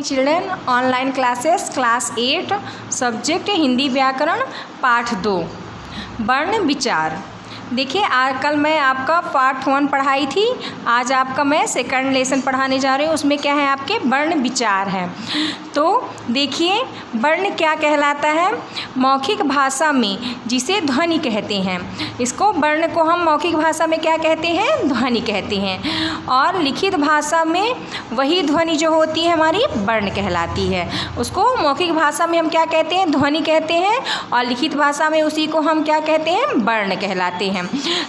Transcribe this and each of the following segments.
Children, online classes class 8 subject Hindi व्याकरण पाठ 2 वर्ण विचार। देखिए कल मैं आपका पार्ट 1 पढ़ाई थी, आज आपका मैं सेकंड लेसन पढ़ाने जा रही हूँ। उसमें क्या है, आपके वर्ण विचार हैं। तो देखिए वर्ण क्या कहलाता है, मौखिक भाषा में जिसे ध्वनि कहते हैं, इसको वर्ण को हम मौखिक भाषा में क्या कहते हैं, ध्वनि कहते हैं। और लिखित भाषा में वही ध्वनि जो होती है हमारी वर्ण कहलाती है, उसको मौखिक भाषा में हम क्या कहते हैं, ध्वनि कहते हैं, और लिखित भाषा में उसी को हम क्या कहते हैं, वर्ण कहलाते हैं।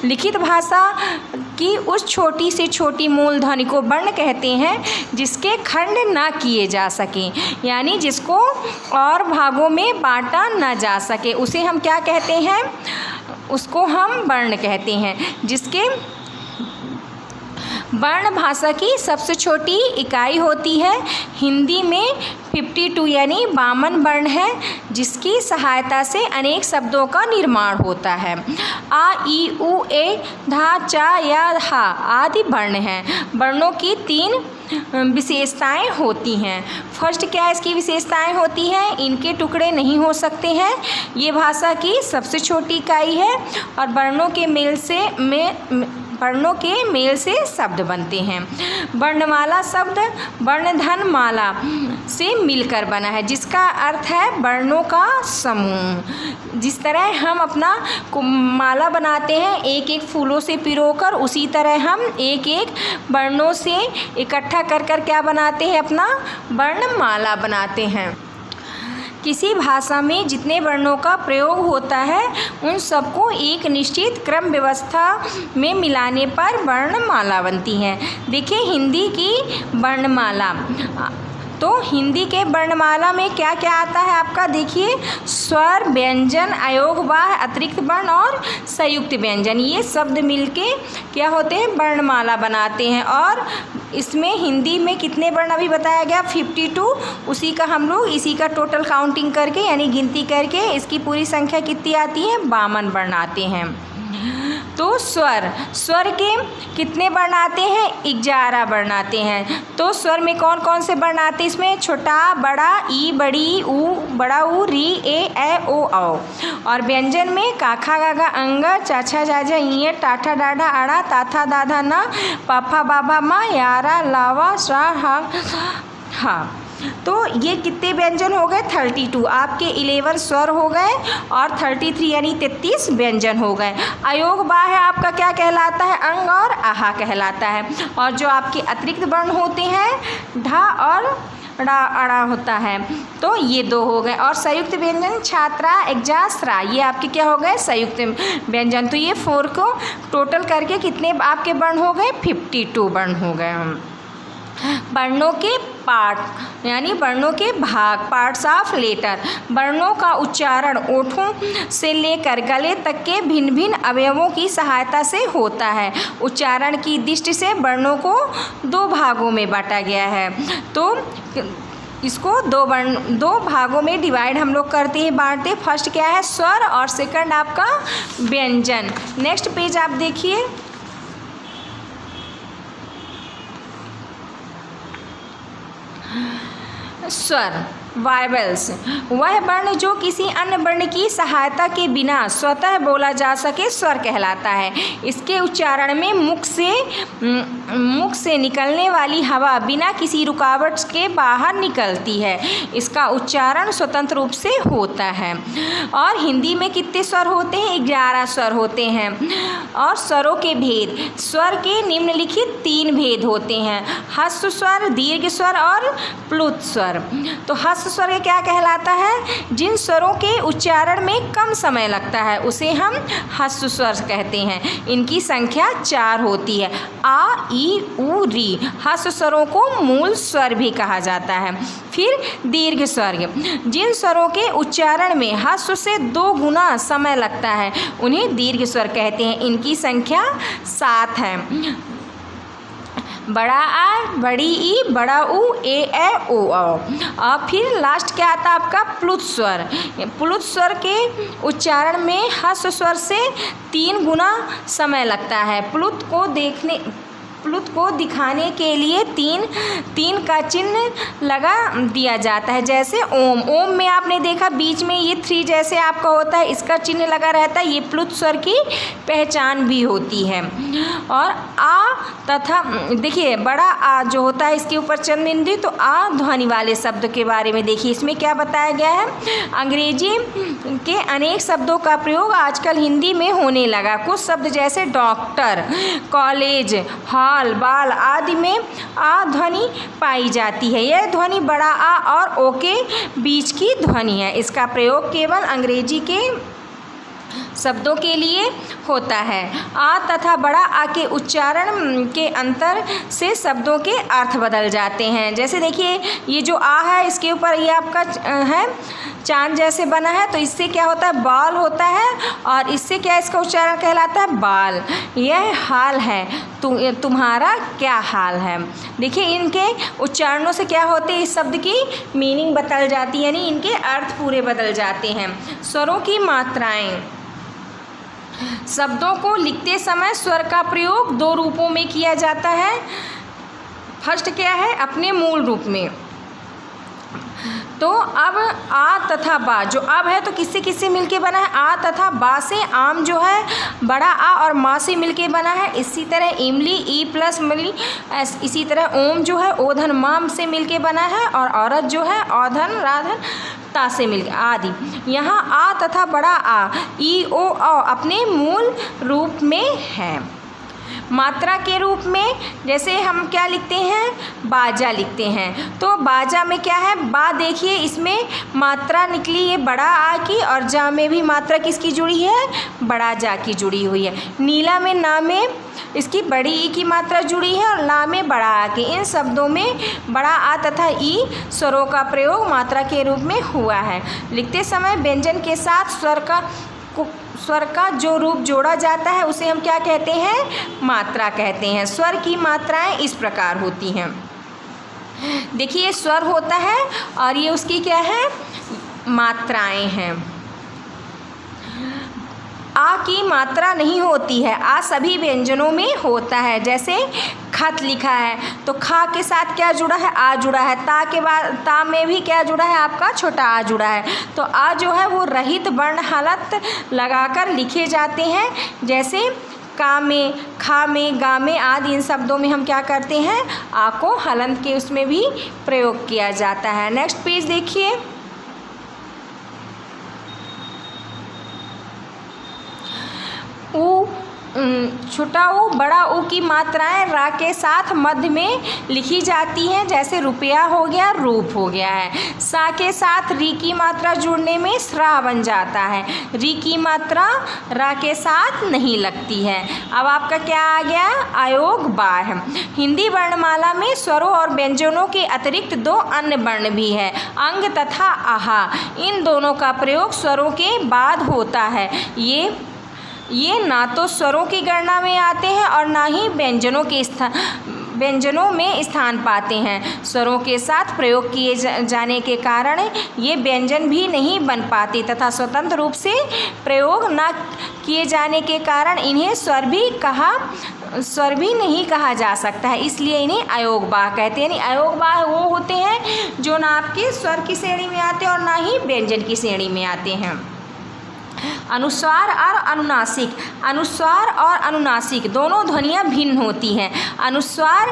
लिखित भाषा की उस छोटी से छोटी मूल ध्वनि को वर्ण कहते हैं जिसके खंड ना किए जा सकें, यानी जिसको और भागों में बांटा ना जा सके, उसे हम क्या कहते हैं, उसको हम वर्ण कहते हैं। जिसके वर्ण भाषा की सबसे छोटी इकाई होती है। हिंदी में 52 यानी 52 वर्ण है, जिसकी सहायता से अनेक शब्दों का निर्माण होता है। आ, ई, उ, ए, धा, चा या हा आदि वर्ण हैं। वर्णों की 3 विशेषताएं होती हैं। फर्स्ट क्या इसकी विशेषताएं होती हैं, इनके टुकड़े नहीं हो सकते हैं, ये भाषा की सबसे छोटी इकाई है, और वर्णों के मेल से शब्द बनते हैं। वर्णमाला शब्द वर्णधन माला से मिलकर बना है, जिसका अर्थ है वर्णों का समूह। जिस तरह हम अपना माला बनाते हैं एक एक फूलों से पिरोकर, उसी तरह हम एक एक वर्णों से इकट्ठा कर कर क्या बनाते हैं, अपना वर्णमाला बनाते हैं। किसी भाषा में जितने वर्णों का प्रयोग होता है उन सबको एक निश्चित क्रम व्यवस्था में मिलाने पर वर्णमाला बनती है। देखिए हिंदी की वर्णमाला, तो हिंदी के वर्णमाला में क्या क्या आता है आपका, देखिए स्वर, व्यंजन, अयोगवाह, अतिरिक्त वर्ण और संयुक्त व्यंजन, ये शब्द मिलके क्या होते हैं, वर्णमाला बनाते हैं। और इसमें हिंदी में कितने वर्ण अभी बताया गया, 52, उसी का हम लोग इसी का टोटल काउंटिंग करके यानी गिनती करके इसकी पूरी संख्या कितनी आती है, 52 वर्ण आते हैं। तो स्वर के कितने वर्ण आते हैं, 11 वर्ण आते हैं। तो स्वर में कौन कौन से वर्ण आते हैं, इसमें छोटा, बड़ा, ई, बड़ी, ऊ, बड़ा ऊ, री, ए, ओ, औ। और व्यंजन में काखा, गागा, अंगा, चाछा, जाजा, इये, टाठा, डाढ़ा, आड़ा, ताथा, दाधा, ना, पाफा, बाबा, मा, यारा, लावा, श्रा, हा। तो ये कितने व्यंजन हो गए, 32। आपके 11 स्वर हो गए और 33 यानी 33 व्यंजन हो गए। अयोग बा है आपका क्या कहलाता है, अंग और आहा कहलाता है। और जो आपके अतिरिक्त वर्ण होते हैं ढा और ड़ा, अड़ा होता है, तो ये 2 हो गए। और संयुक्त व्यंजन छात्रा, एग्जा, स्रा, ये आपके क्या हो गए, संयुक्त व्यंजन। तो ये 4 को टोटल करके कितने आपके वर्ण हो गए, 52 वर्ण हो गए। वर्णों के पार्ट यानी वर्णों के भाग, पार्ट्स ऑफ लेटर, वर्णों का उच्चारण ओठों से लेकर गले तक के भिन्न भिन्न अवयवों की सहायता से होता है। उच्चारण की दृष्टि से वर्णों को 2 भागों में बांटा गया है। तो इसको 2 भागों में डिवाइड हम लोग करते हैं, बांटते। फर्स्ट क्या है, स्वर, और सेकंड आपका व्यंजन। नेक्स्ट पेज आप देखिए, स्वर, वाइवल्स, वह वर्ण जो किसी अन्य वर्ण की सहायता के बिना स्वतः बोला जा सके स्वर कहलाता है। इसके उच्चारण में मुख से निकलने वाली हवा बिना किसी रुकावट के बाहर निकलती है। इसका उच्चारण स्वतंत्र रूप से होता है। और हिंदी में कितने स्वर होते हैं, 11 स्वर होते हैं। और स्वरों के भेद, स्वर के निम्नलिखित 3 भेद होते हैं, ह्रस्व स्वर, दीर्घ स्वर और प्लुत स्वर। तो ह्रस्व स्वर क्या कहलाता है, जिन स्वरों के उच्चारण में कम समय लगता है उसे हम ह्रस्व स्वर कहते हैं। इनकी संख्या 4 होती है, आ, ई, उ, री। ह्रस्व स्वरों को मूल स्वर भी कहा जाता है। फिर दीर्घ स्वर, जिन स्वरों के उच्चारण में ह्रस्व से 2 गुना समय लगता है उन्हें दीर्घ स्वर कहते हैं। इनकी संख्या 7 है, बड़ा आ, बड़ी ई, बड़ा ऊ, ए, ओ, औ। और फिर लास्ट क्या आता है आपका, प्लुत स्वर। प्लुत स्वर के उच्चारण में ह्रस्व स्वर से 3 गुना समय लगता है। प्लुत को देखने प्लुत को दिखाने के लिए तीन का चिन्ह लगा दिया जाता है। जैसे ओम में आपने देखा बीच में ये 3 जैसे आपका होता है, इसका चिन्ह लगा रहता है, ये प्लुत स्वर की पहचान भी होती है। और आ तथा देखिए बड़ा आ जो होता है इसके ऊपर चंद्र बिंदु, तो आ ध्वनि वाले शब्द के बारे में देखिए इसमें क्या बताया गया है। अंग्रेजी के अनेक शब्दों का प्रयोग आजकल हिंदी में होने लगा। कुछ शब्द जैसे डॉक्टर, कॉलेज, हॉल, बाल आदि में आ ध्वनि पाई जाती है। यह ध्वनि बड़ा आ और ओ के बीच की ध्वनि है। इसका प्रयोग केवल अंग्रेजी के शब्दों के लिए होता है। आ तथा बड़ा आ के उच्चारण के अंतर से शब्दों के अर्थ बदल जाते हैं। जैसे देखिए ये जो आ है इसके ऊपर ये आपका है चांद जैसे बना है, तो इससे क्या होता है बाल होता है, और इससे क्या इसका उच्चारण कहलाता है बाल। यह हाल है, तुम्हारा क्या हाल है। देखिए इनके उच्चारणों से क्या होते हैं, इस शब्द की मीनिंग बदल जाती है, यानी इनके अर्थ पूरे बदल जाते हैं। स्वरों की मात्राएं। शब्दों को लिखते समय स्वर का प्रयोग 2 रूपों में किया जाता है। फर्स्ट क्या है, अपने मूल रूप में। तो अब आ तथा बा, जो अब है तो किससे किससे मिलके बना है, आ तथा बा से आम जो है बड़ा आ और माँ से मिलके बना है। इसी तरह इमली ई प्लस मिली, इसी तरह ओम जो है ओधन माम से मिलके बना है, और औरत जो है औधन राधन ता से मिलके आदि। यहाँ आ तथा बड़ा आ ई ओ औ अपने मूल रूप में है। मात्रा के रूप में जैसे हम क्या लिखते हैं, बाजा लिखते हैं। तो बाजा में क्या है, बा देखिए इसमें मात्रा निकली है बड़ा आ की, और जा में भी मात्रा किसकी जुड़ी है, बड़ा जा की जुड़ी हुई है। नीला में ना में इसकी बड़ी ई की मात्रा जुड़ी है, और ला में बड़ा आ की। इन शब्दों में बड़ा आ तथा ई स्वरों का प्रयोग मात्रा के रूप में हुआ है। लिखते समय व्यंजन के साथ स्वर का जो रूप जोड़ा जाता है उसे हम क्या कहते हैं, मात्रा कहते हैं। स्वर की मात्राएं इस प्रकार होती हैं। देखिए स्वर होता है और ये उसकी क्या है, मात्राएं हैं। आ की मात्रा नहीं होती है, आ सभी व्यंजनों में होता है। जैसे खत लिखा है तो खा के साथ क्या जुड़ा है, आ जुड़ा है। ता के बाद ता में भी क्या जुड़ा है, आपका छोटा आ जुड़ा है। तो आ जो है वो रहित वर्ण हलंत लगाकर लिखे जाते हैं। जैसे का में, खा में, गा में आदि इन शब्दों में हम क्या करते हैं, आ को हलंत के उसमें भी प्रयोग किया जाता है। नेक्स्ट पेज देखिए। ऊ छोटा ऊ बड़ा ऊ की मात्राएं रा के साथ मध्य में लिखी जाती हैं। जैसे रुपया हो गया, रूप हो गया है। सा के साथ री की मात्रा जुड़ने में स्रा बन जाता है। री की मात्रा रा के साथ नहीं लगती है। अब आपका क्या आ गया, आयोग बा है। हिंदी वर्णमाला में स्वरों और व्यंजनों के अतिरिक्त 2 अन्य वर्ण भी है, अंग तथा आहा। इन दोनों का प्रयोग स्वरों के बाद होता है। ये ना तो स्वरों की गणना में आते हैं और ना ही व्यंजनों में स्थान पाते हैं। स्वरों के साथ प्रयोग किए जाने के कारण ये व्यंजन भी नहीं बन पाते तथा स्वतंत्र रूप से प्रयोग न किए जाने के कारण इन्हें स्वर भी नहीं कहा जा सकता है। इसलिए इन्हें अयोगवाह कहते हैं। यानी अयोगवाह वो होते हैं जो ना आपके स्वर की श्रेणी में आते हैं और ना ही व्यंजन की श्रेणी में आते हैं। अनुस्वार और अनुनासिक। अनुस्वार और अनुनासिक दोनों ध्वनियाँ भिन्न होती हैं। अनुस्वार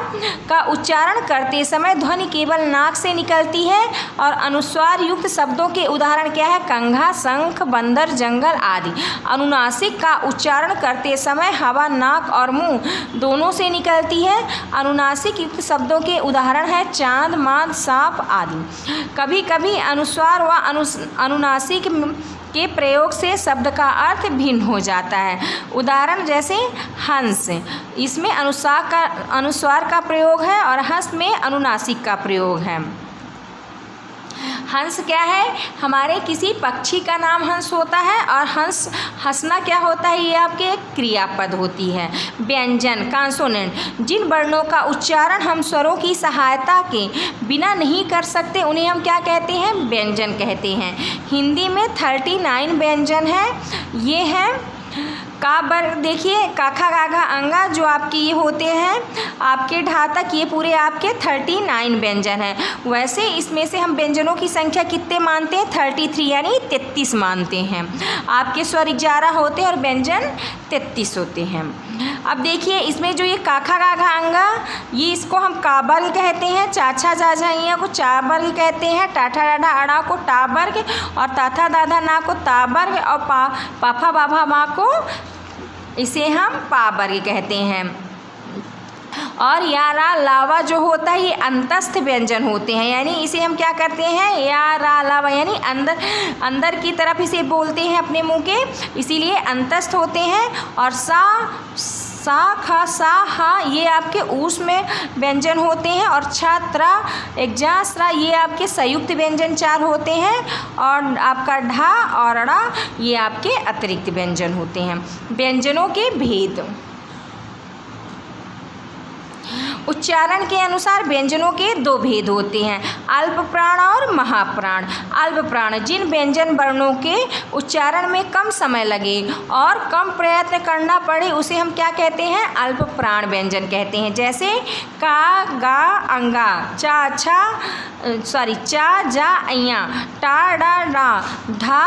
का उच्चारण करते समय ध्वनि केवल नाक से निकलती है और अनुस्वार युक्त शब्दों के उदाहरण क्या है, कंघा, शंख, बंदर, जंगल आदि। अनुनासिक का उच्चारण करते समय हवा नाक और मुंह दोनों से निकलती है। अनुनासिक युक्त शब्दों के उदाहरण है चांद, माद, सांप आदि। कभी कभी अनुस्वार व अनुनासिक के प्रयोग से शब्द का अर्थ भिन्न हो जाता है। उदाहरण जैसे हंस, इसमें अनुस्वार का प्रयोग है और हंस में अनुनासिक का प्रयोग है। हंस क्या है, हमारे किसी पक्षी का नाम हंस होता है और हंसना क्या होता है, ये आपके क्रियापद होती है। व्यंजन कॉन्सोनेंट, जिन वर्णों का उच्चारण हम स्वरों की सहायता के बिना नहीं कर सकते उन्हें हम क्या कहते हैं, व्यंजन कहते हैं। हिंदी में 39 व्यंजन हैं। ये हैं का वर्ग देखिए काखा गाघा अंगा जो आपके ये होते हैं आपके ढा तक, ये पूरे आपके 39 व्यंजन हैं। वैसे इसमें से हम व्यंजनों की संख्या कितने मानते हैं? 33 यानी 33 मानते हैं। आपके स्वर 11 होते हैं और व्यंजन 33 होते हैं। अब देखिए इसमें जो ये काखा गाघा अंगा, ये इसको हम का वर्ग कहते हैं, चाछा झाझा इया को चा वर्ग कहते हैं, टाठा डाढ़ा अड़ा को टा वर्ग और ताथा दाधा ना को ता वर्ग और पाफा बाभा माँ को इसे हम पा वर्ग कहते हैं। और या रा लावा जो होता है ये अंतस्थ व्यंजन होते हैं, यानी इसे हम क्या करते हैं? या रा लावा यानी अंदर की तरफ इसे बोलते हैं अपने मुंह के, इसीलिए अंतस्थ होते हैं। और सा खा सा हा ये आपके ऊष्म में व्यंजन होते हैं। और छा त्रा एग्जा स्रा ये आपके संयुक्त व्यंजन 4 होते हैं। और आपका ढा और अड़ा ये आपके अतिरिक्त व्यंजन होते हैं। व्यंजनों के भेद, उच्चारण के अनुसार व्यंजनों के 2 भेद होते हैं, अल्प प्राण और महाप्राण। अल्प प्राण जिन व्यंजन वर्णों के उच्चारण में कम समय लगे और कम प्रयत्न करना पड़े उसे हम क्या कहते हैं? अल्प प्राण व्यंजन कहते हैं। जैसे का गा अंगा, चा जा अइया, टा डा डा, ढा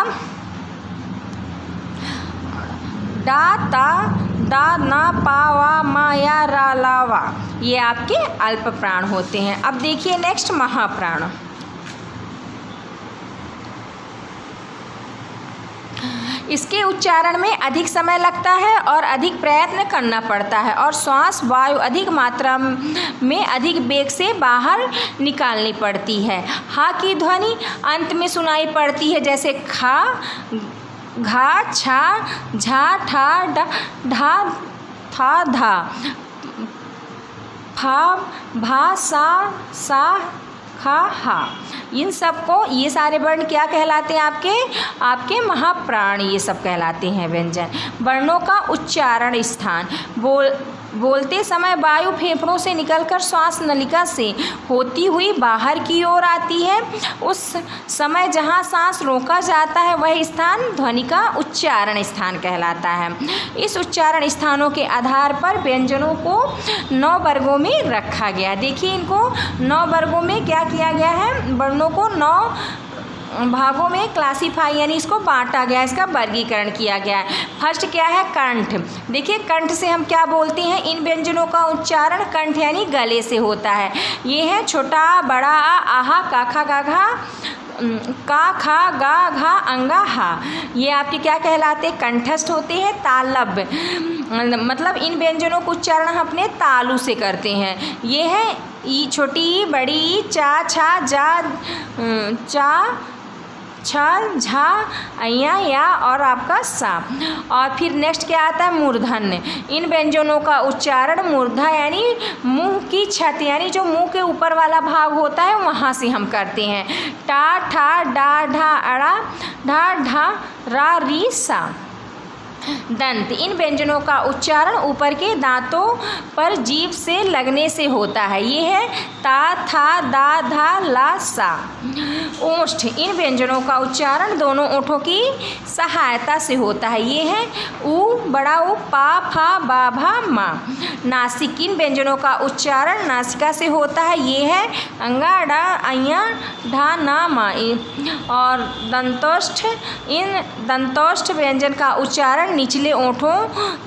डा ता दा ना पा वा मा या रा ला वा, ये आपके अल्प प्राण होते हैं। अब देखिए नेक्स्ट महाप्राण। इसके उच्चारण में अधिक समय लगता है और अधिक प्रयत्न करना पड़ता है और श्वास वायु अधिक मात्रा में अधिक वेग से बाहर निकालनी पड़ती है। हा की ध्वनि अंत में सुनाई पड़ती है, जैसे खा घा छा झा ठा ढा था धा, फा भा सा खा हा। इन सबको ये सारे वर्ण क्या कहलाते हैं? आपके महाप्राण ये सब कहलाते हैं व्यंजन। वर्णों का उच्चारण स्थान, बोलते समय वायु फेफड़ों से निकलकर श्वास नलिका से होती हुई बाहर की ओर आती है। उस समय जहाँ सांस रोका जाता है वह स्थान ध्वनि का उच्चारण स्थान कहलाता है। इस उच्चारण स्थानों के आधार पर व्यंजनों को 9 वर्गों में रखा गया। देखिए इनको 9 वर्गों में क्या किया गया है? वर्णों को 9 भागों में क्लासीफाई यानी इसको बांटा गया, इसका वर्गीकरण किया गया है। फर्स्ट क्या है? कंठ। देखिए कंठ से हम क्या बोलते हैं? इन व्यंजनों का उच्चारण कंठ यानी गले से होता है। ये है छोटा बड़ा आ आहा काखा गाघा का खा गा घा अंगा हा, ये आपके क्या कहलाते? कंठस्थ होते हैं। तालव्य मतलब इन व्यंजनों का उच्चारण हम अपने तालु से करते हैं। ये है ई छोटी बड़ी चा छा जा चा छा झा अइया या और आपका सा। और फिर नेक्स्ट क्या आता है? मूर्धन्य। इन व्यंजनों का उच्चारण मूर्धा यानी मुंह की छत यानी जो मुंह के ऊपर वाला भाग होता है वहाँ से हम करते हैं। टा ठा डा ढा अड़ा ढा ढा रा री सा। दंत। इन व्यंजनों का उच्चारण ऊपर के दांतों पर जीभ से लगने से होता है। ये है ता था दा धा ला सा। ओष्ठ। इन व्यंजनों का उच्चारण दोनों ओठों की सहायता से होता है। ये है ऊ बड़ा ऊ पा फा बा भा मा। नासिक। इन व्यंजनों का उच्चारण नासिका से होता है। ये है अंगा डा अइया ढा ना मा। और दंतोष्ठ। इन दंतोष्ठ व्यंजन का उच्चारण निचले ओंठों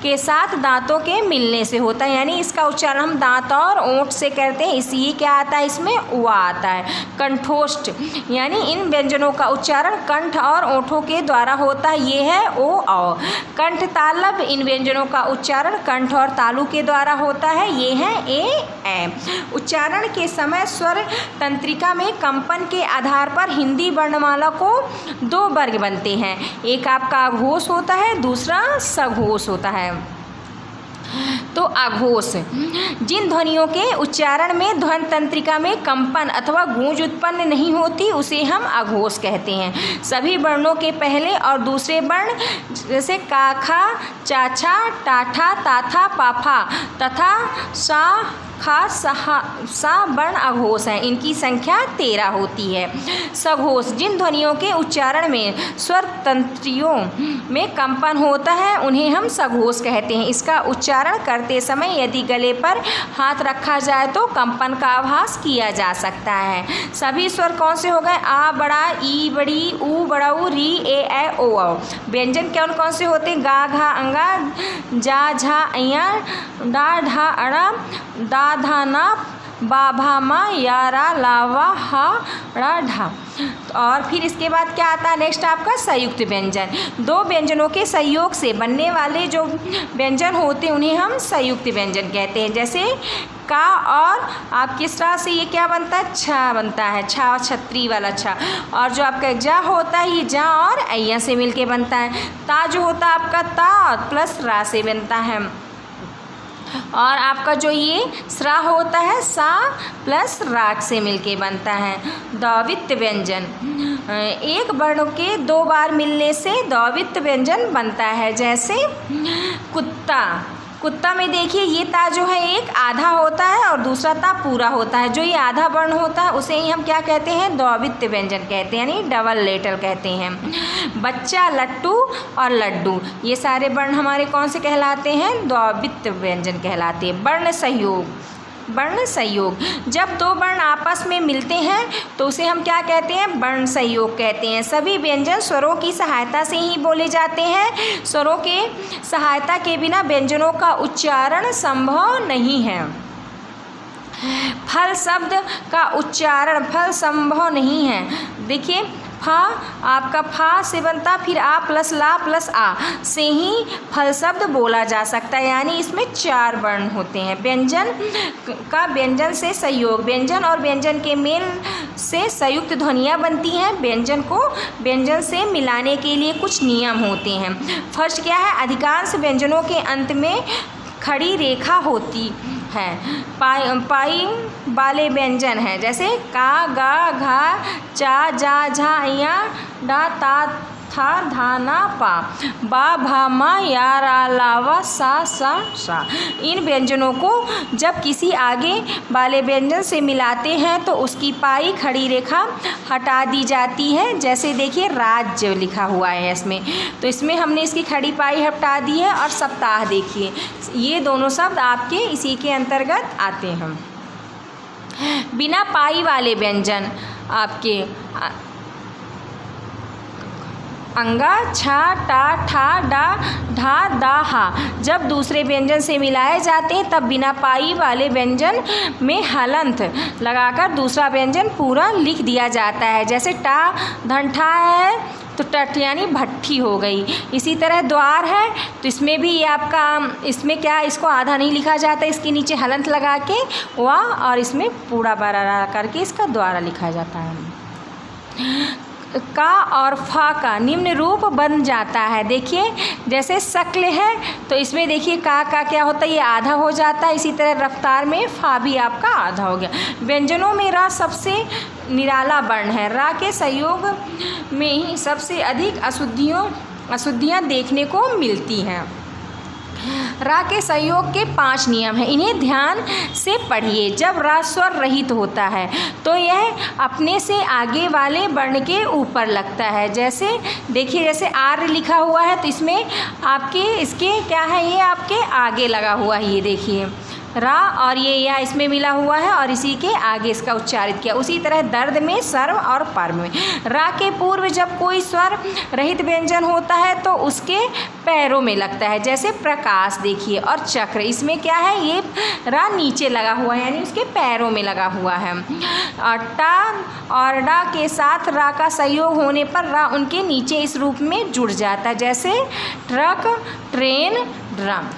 के साथ दांतों के मिलने से होता है, यानी इसका उच्चारण हम दांत और ओंठ से करते हैं, इसलिए क्या आता है इसमें उआ आता है। कंठोष्ठ यानी इन व्यंजनों का उच्चारण कंठ और ओंठों के द्वारा होता है। ये है ओ औ। कंठ तालव्य। इन व्यंजनों का उच्चारण कंठ और तालु के द्वारा होता है। ये है ए। उच्चारण के समय स्वर तंत्रिका में कंपन के आधार पर हिंदी वर्णमाला को 2 वर्ग बनते हैं। एक आपका आघोष होता है, दूसरा सघोष होता है। तो आघोष जिन ध्वनियों के उच्चारण में ध्वन तंत्रिका में कंपन अथवा गूंज उत्पन्न नहीं होती उसे हम आघोष कहते हैं। सभी वर्णों के पहले और दूसरे वर्ण जैसे काखा चाछा टाठा ताथा पाफा तथा सा खा सा वर्ण अघोष हैं, इनकी संख्या 13 होती है। सघोष जिन ध्वनियों के उच्चारण में स्वर तंत्रियों में कंपन होता है उन्हें हम सघोष कहते हैं। इसका उच्चारण करते समय यदि गले पर हाथ रखा जाए तो कंपन का आभास किया जा सकता है। सभी स्वर कौन से हो गए? आ बड़ा, ई बड़ी, ऊ बड़ा ऊ, री, ए ओ औ। व्यंजन कौन कौन से होते हैं? गा घा अंगा, जा झा अया, डा ढा अड़ा, दा धा ना, बा भा मा, या रा लावा हा ड़ा ढा। और फिर इसके बाद क्या आता है नेक्स्ट आपका संयुक्त व्यंजन। दो व्यंजनों के संयोग से बनने वाले जो व्यंजन होते हैं उन्हें हम संयुक्त व्यंजन कहते हैं। जैसे का और आपके स्रा से ये क्या बनता है? छा बनता है, छा छतरी वाला छा। और जो आपका जा होता है ये जा और अय्या से मिलके बनता है। ता जो होता है आपका ता प्लस रा से बनता है। और आपका जो ये स्रा होता है सा प्लस राग से मिलके बनता है। द्वित्व व्यंजन एक वर्ण के 2 बार मिलने से द्वित्व व्यंजन बनता है। जैसे कुत्ता, कुत्ता में देखिए ये ता जो है एक आधा होता है और दूसरा ता पूरा होता है। जो ये आधा वर्ण होता है उसे ही हम क्या कहते हैं? द्वित्व व्यंजन कहते हैं, यानी डबल लेटर कहते हैं। बच्चा, लट्टू और लड्डू ये सारे वर्ण हमारे कौन से कहलाते हैं? द्वित्व व्यंजन कहलाते हैं। वर्ण सहयोग, वर्ण सहयोग जब 2 वर्ण आपस में मिलते हैं तो उसे हम क्या कहते हैं? वर्ण सहयोग कहते हैं। सभी व्यंजन स्वरों की सहायता से ही बोले जाते हैं। स्वरों के सहायता के बिना व्यंजनों का उच्चारण संभव नहीं है। फल शब्द का उच्चारण फल संभव नहीं है। देखिए फा आपका फा से बनता, फिर आ प्लस ला प्लस आ से ही फल शब्द बोला जा सकता है, यानी इसमें 4 वर्ण होते हैं। व्यंजन का व्यंजन से संयोग, व्यंजन और व्यंजन के मेल से संयुक्त ध्वनियाँ बनती हैं। व्यंजन को व्यंजन से मिलाने के लिए कुछ नियम होते हैं। फर्स्ट क्या है? अधिकांश व्यंजनों के अंत में खड़ी रेखा होती है। पाई वाले व्यंजन हैं जैसे का, गा, घा, चा, जा, झा, या, डा, ता, था, धा, ना, पा, बा, भा, मा, या, रा, लावा, सा। इन व्यंजनों को जब किसी आगे वाले व्यंजन से मिलाते हैं तो उसकी पाई खड़ी रेखा हटा दी जाती है। जैसे देखिए राज्य लिखा हुआ है इसमें, तो इसमें हमने इसकी खड़ी पाई हटा दी है। और सप्ताह देखिए ये दोनों शब्द आपके इसी के अंतर्गत आते हैं। बिना पाई वाले व्यंजन आपके अंगा, छा, टा, ठा, डा, ढा, दा, हा जब दूसरे व्यंजन से मिलाए जाते हैं तब बिना पाई वाले व्यंजन में हलंत लगाकर दूसरा व्यंजन पूरा लिख दिया जाता है। जैसे टा धनठा है तो टट यानी भट्ठी हो गई। इसी तरह द्वार है तो इसमें भी आपका इसमें क्या इसको आधा नहीं लिखा जाता, इसके नीचे हलंत लगा के वाह और इसमें पूरा बारा करके इसका द्वारा लिखा जाता है। का और फा का निम्न रूप बन जाता है। देखिए जैसे शक्ल है तो इसमें देखिए का क्या होता है? ये आधा हो जाता है। इसी तरह रफ्तार में फा भी आपका आधा हो गया। व्यंजनों में रा सबसे निराला वर्ण है। रा के संयोग में ही सबसे अधिक अशुद्धियाँ देखने को मिलती हैं। रा के संयोग के 5 नियम हैं, इन्हें ध्यान से पढ़िए। जब रा स्वर रहित होता है तो यह अपने से आगे वाले वर्ण के ऊपर लगता है। जैसे देखिए जैसे आर्य लिखा हुआ है तो इसमें आपके इसके क्या है? ये आपके आगे लगा हुआ है। ये देखिए रा और ये या इसमें मिला हुआ है और इसी के आगे इसका उच्चारित किया। उसी तरह दर्द में, सर्व और पर्व में रा के पूर्व जब कोई स्वर रहित व्यंजन होता है तो उसके पैरों में लगता है। जैसे प्रकाश देखिए और चक्र, इसमें क्या है? ये रा नीचे लगा हुआ है यानी उसके पैरों में लगा हुआ है। और टा और डा के साथ रा का संयोग होने पर रा उनके नीचे इस रूप में जुड़ जाता है। जैसे ट्रक, ट्रेन, ड्रम।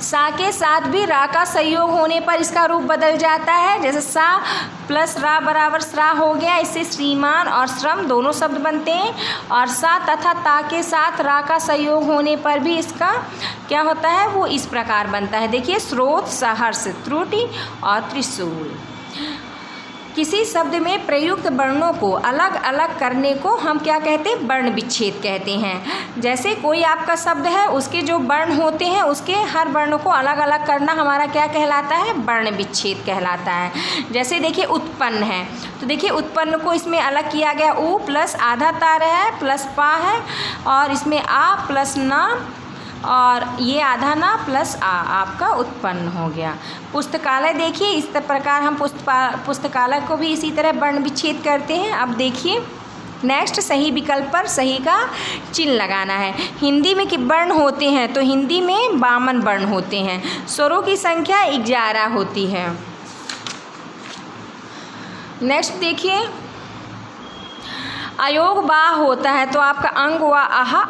सा के साथ भी रा का संयोग होने पर इसका रूप बदल जाता है। जैसे सा प्लस रा बराबर श्रा हो गया। इससे श्रीमान और श्रम दोनों शब्द बनते हैं। और सा तथा ता के साथ रा का संयोग होने पर भी इसका क्या होता है? वो इस प्रकार बनता है। देखिए स्रोत, सहर्ष, त्रुटि और त्रिशूल। किसी शब्द में प्रयुक्त वर्णों को अलग अलग करने को हम क्या कहते हैं? वर्ण विच्छेद कहते हैं। जैसे कोई आपका शब्द है, उसके जो वर्ण होते हैं उसके हर वर्ण को अलग अलग करना हमारा क्या कहलाता है? वर्ण विच्छेद कहलाता है। जैसे देखिए उत्पन्न है, तो देखिए उत्पन्न को इसमें अलग किया गया, उ प्लस आधा तार है प्लस पा है, और इसमें आ प्लस ना, और ये आधा ना प्लस आ, आपका उत्पन्न हो गया। पुस्तकालय देखिए, इस प्रकार हम पुस्तकालय को भी इसी तरह वर्ण विच्छेद करते हैं। अब देखिए नेक्स्ट, सही विकल्प पर सही का चिन्ह लगाना है। हिंदी में कितने वर्ण होते हैं? तो हिंदी में 52 वर्ण होते हैं। स्वरों की संख्या 11 होती है। नेक्स्ट देखिए, अयोग बा होता है तो आपका अंग व आहा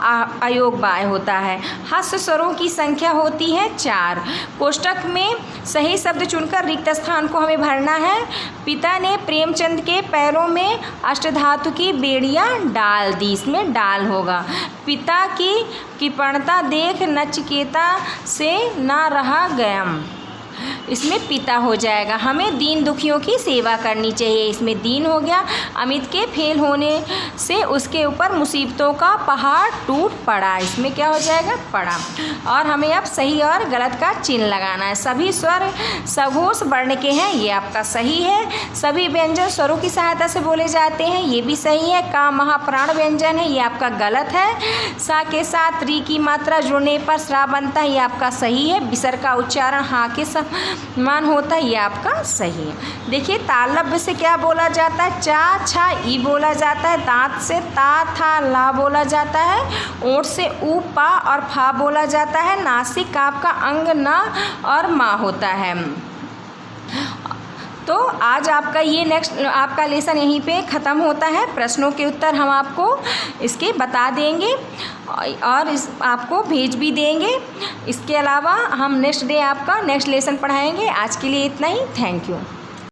अयोग बाय होता है। हस्त स्वरों की संख्या होती है 4। कोष्टक में सही शब्द चुनकर रिक्त स्थान को हमें भरना है। पिता ने प्रेमचंद के पैरों में अष्टधातु की बेड़ियां डाल दी, इसमें डाल होगा। पिता की कृपणता देख नचिकेता से ना रहा गयम, इसमें पिता हो जाएगा। हमें दीन दुखियों की सेवा करनी चाहिए, इसमें दीन हो गया। अमित के फेल होने से उसके ऊपर मुसीबतों का पहाड़ टूट पड़ा, इसमें क्या हो जाएगा? पड़ा। और हमें अब सही और गलत का चिन्ह लगाना है। सभी स्वर सघोष वर्ण के हैं, ये आपका सही है। सभी व्यंजन स्वरों की सहायता से बोले जाते हैं, ये भी सही है। का महाप्राण व्यंजन है, ये आपका गलत है। सा के साथ री की मात्रा जुड़ने पर स्रा बनता है, ये आपका सही है। विसर्ग का उच्चारण हा के मान होता है, ये आपका सही है। देखिए तालव्य से क्या बोला जाता है? चा छा ई बोला जाता है। दांत से ता था ला बोला जाता है। ओठ से ऊ पा और फा बोला जाता है। नासिक आपका अंग ना और मा होता है। तो आज आपका ये नेक्स्ट आपका लेसन यहीं पे ख़त्म होता है। प्रश्नों के उत्तर हम आपको इसके बता देंगे और इस आपको भेज भी देंगे। इसके अलावा हम नेक्स्ट डे आपका नेक्स्ट लेसन पढ़ाएंगे। आज के लिए इतना ही। Thank you.